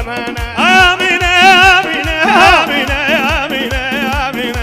زمانه آمين آمين آمين آمين آمين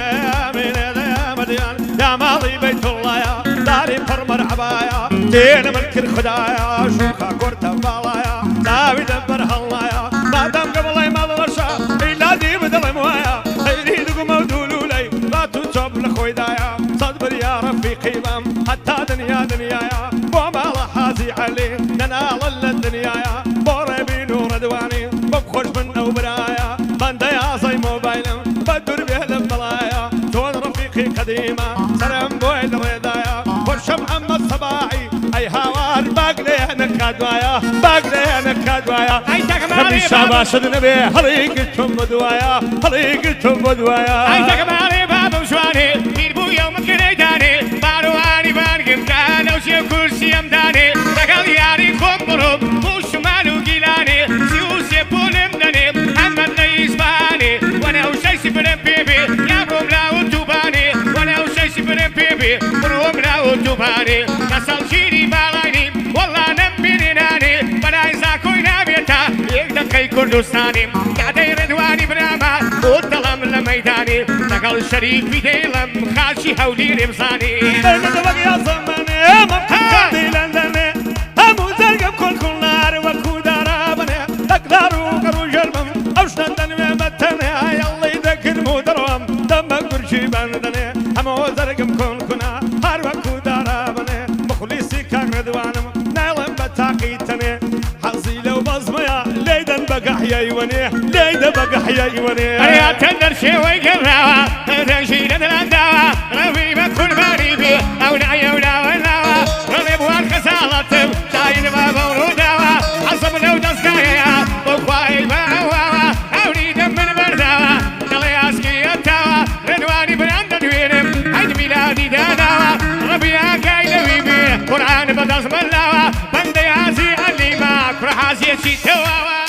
آمين يا مديان يا ماضي بيت الله يا داري فرمر عبايا دين ملك الخدايا شوكا كورتا بالايا داوي دبر هلايا ما دام قبل ما ضرشا إلا دي بدل موايا خيري دقم ودولو لي لا تجوب لخوي دايا صدبر يا رفيقي بام حتى دنيا دنيايا وما حازي علي ننال الدنيايا بوري بنور دواني بخش من وبرايا بند يا زي موبايل بدر به البلايا جون رفيقي قديمة سلام بويل رضايا وش محمد صباحي اي هوار باقلي نكادوايا باقلي نكادوايا اي تكمالي شاباش النبي هليقتم بدوايا هليقتم بدوايا اي تكمالي باب وشواني يربو يوم كريداني بارواني بانقم كان وشي كرسي امداني تقال ياري كومبروب وشمال وقيلاني سيوسي بولمدني محمد رئيس باني وانا وشي سبرم بيبي يا بوملا وتوباني وانا وشي سبرم بيبي بروملا وتوباني نسال شيري بالايني والله نمبيني ناني بناي زاكوي نابيتا يقدقي كردستاني قاعدي ردواني براما وطلم لميداني تقال شريك بديلم خاشي هولي رمزاني دبق يا زماني ممكن لندني همو زرقب كل نار وكو دارابني تقدروا قروا جرمم اوشتن دنمي متني يلا يذكر مدروم دمك برشي بندني همو زرقب كنا هار وكو دارابني مخلصي كان ردوانم نايلم بتاقيتني حظي لو بزميا ليدن بقح يا يوني ليدن بقح يا يوني يا تندر شي ويقراوا تنشي ندلانداوا ربيبا كل باريبي او نعيا وناوا ربيبوان خسالتم شاين بابا وروداوا عصب لو دسكايا وخواي باوا اولي دم من برداوا دلي اسكي التاوا ردواني براند دوينم عيد ميلادي داناوا ربيا كاي لويبي قرآن بدز ملاوا بندي عزي عليما كرحازي شي تواوا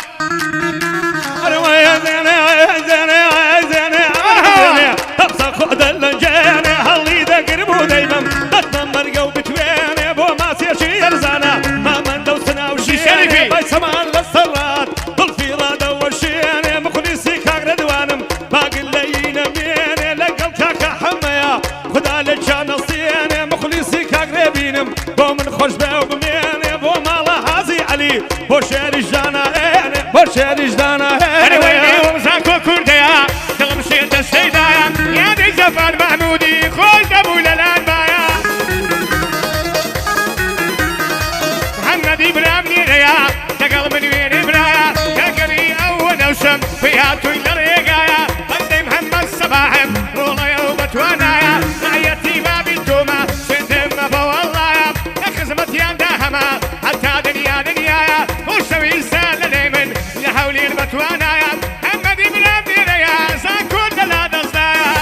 يا زيني يا زيني يا زيني ابصر خد اللنجاني هاللي ذكر دايما بتنمر قلب تويني بو ما سيشي يرزانا ما من دوسنا وشيني باي سمان للصرات بالفيرادة والشيني مخلصي كاك ردوانم باقي اللينا ميني لقل كاكا حميا خدا لجانا صيني مخلصي كاك ربينم بو من خوش بيو بميني بو مالا هازي علي بو شيري جانا ايني بو شيري جانا أنا ويني ومساكو كرديا دغم شيت السيدايا يا دي زفان محمودي خوش دبو للان بايا محمد إبراهيم نيريا تقل من وين إبرايا تقري أول وشم فيها تويل ريقايا بندي محمد صباحم رولا يوم توانايا نعيتي بابي توما سندم بوالله اخزمت يا دهما حتى دنيا دنيايا وشوي سال ليمن لحولي المتوانايا محمد إبراهيم نيريا زاكون لا دزدايا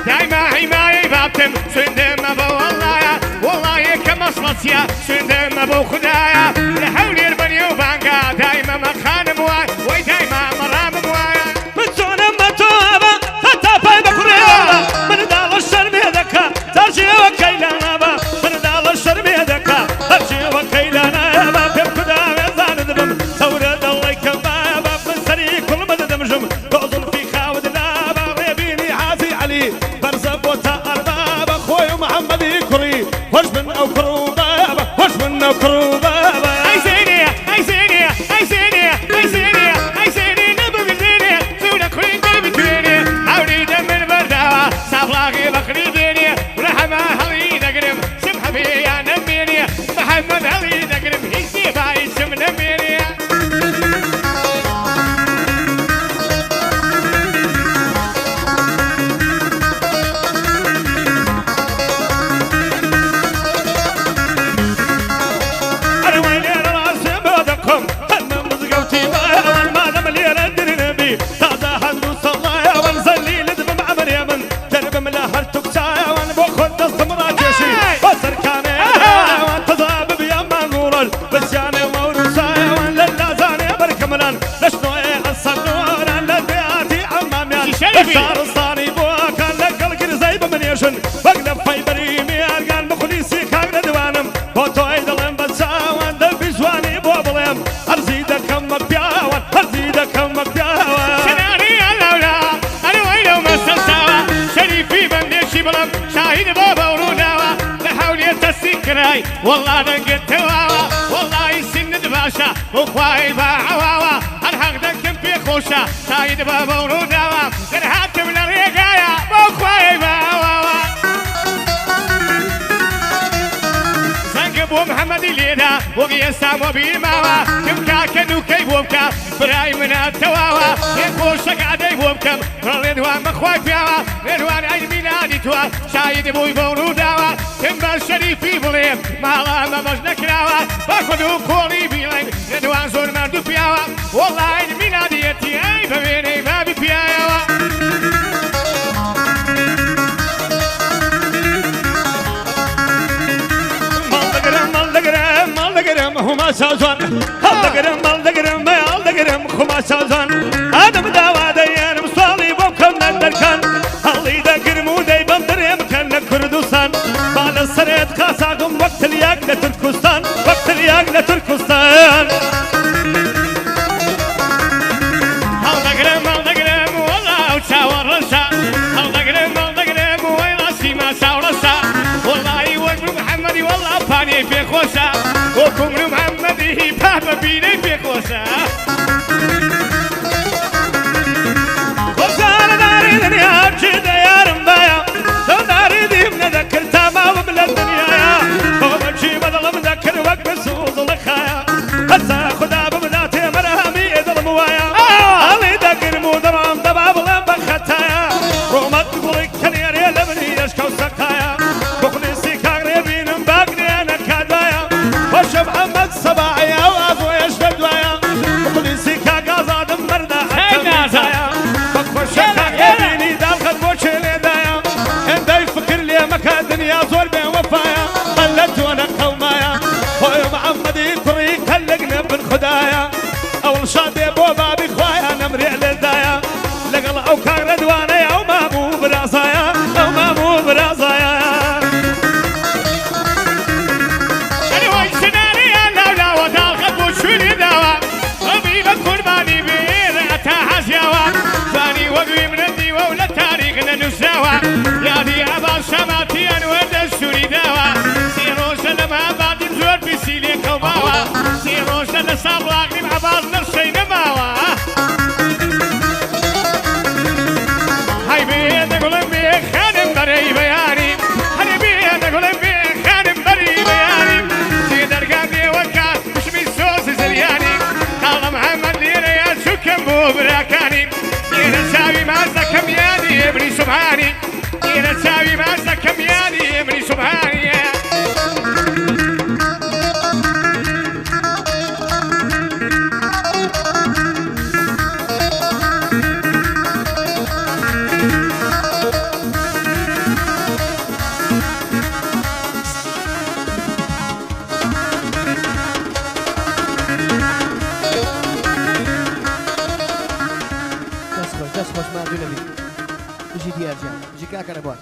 دايما حماية بابتم سندم بوالله والله كمصلتيا سندم ابو خدايا لحولي البني وبانقا دايما مخان مواي وي دايما مرام مواي متونا متوابا تتابع بكريابا من دال الشرب يدكا ترجي وكيلانا با من دال الشرب يدكا ترجي وكيلانا با بكدا وزان دبم ثورة الله كبابا من سري كل مدى دمجم توصل في خاود لابا ويبيني حازي علي برزب وتا أربابا خوي محمد يكري وش من أو كروبابا وش من أو كروبابا براي والله دنقت هواوا والله سند باشا وخواي باعواوا الحق دنكم في خوشا سايد بابا وروداوا درهات من الرقايا وخواي باعواوا زنقب ومحمد لينا وقيسام وبيماوا كم كاكنو كيبومكا براي من التواوا يخوشك عدي بومكم رضوان مخواي فيها رضوان عيد ميلادي توا شايد بوي بوروداوا كم بالشريفي بليم مالا ما بجنك راوا باخدو كولي بيلين رضوان زور مردو فيها والله عيد ميلاديتي اي ببيني بابي فيها هما سازان مال دقرم خما سازان آدم داوا ديان مصالي بوكم ندركن هالي دقرم ودي بمدرم كن كردستان بالا سريت خاصاقم وقت الياق لتركستان مال دقرم والله وشاور رشا مال دقرم ويلا سيما شاورشا والله وقم محمدي والله باني في خوشا وكم محمدي بابا بيني في خوشا وزار داري دنيا بجد يا رمبايا لو داري دي بنذكر تاما وبلا الدنيا ومشي بدل مذكر وقت مسوز لخايا هسا خدا بمداتي مرهمي ظلم وايا علي دقر مودرام دباب لمبا خطايا رومت قولي كنير يلبني يشكو سقايا بقلي سيكاق ريبين باقني انا كادوايا وش محمد صباعي وابو يشفد وايا بقلي سيكاق ازاد مردا حتى ميزايا بقوشكاق يبيني دالخد بوشيلي دايا انداي فكر لي مكا دنيا زور بين وفايا خلت وانا قومايا خوي محمدي طريق خلقنا بن خدايا اول شادي بو بابي خوايا نمري على الدايا لقل او كان ردوانا او مامو برازايا او مامو برازايا انا وين سناري انا لا وداخل بوشولي دوا ابي بكون ماني بين اتاحز يوا ثاني وقوي من الديوة ولا تاريخنا نساوا يا دي ابا سماتي انود السوري دوا سيروش لما بعد نزور بسيلي كوباوا سيروش لصار لاغني مع بعض نرسي نماوا هاي بيد اقول بيك خانم بري بياني هاي بيد اقول بيك خانم بري بياني سيدر قابلي وكا مش بيسوس زلياني قال محمد ليرا يا شكم بو براكاني ليرا شاوي مازا كمياني ابني سبحاني ليرا شاوي مازا كمياني ابني سبحاني دست خوش ما دونه بی بجی دیار جان بجی که کنه بار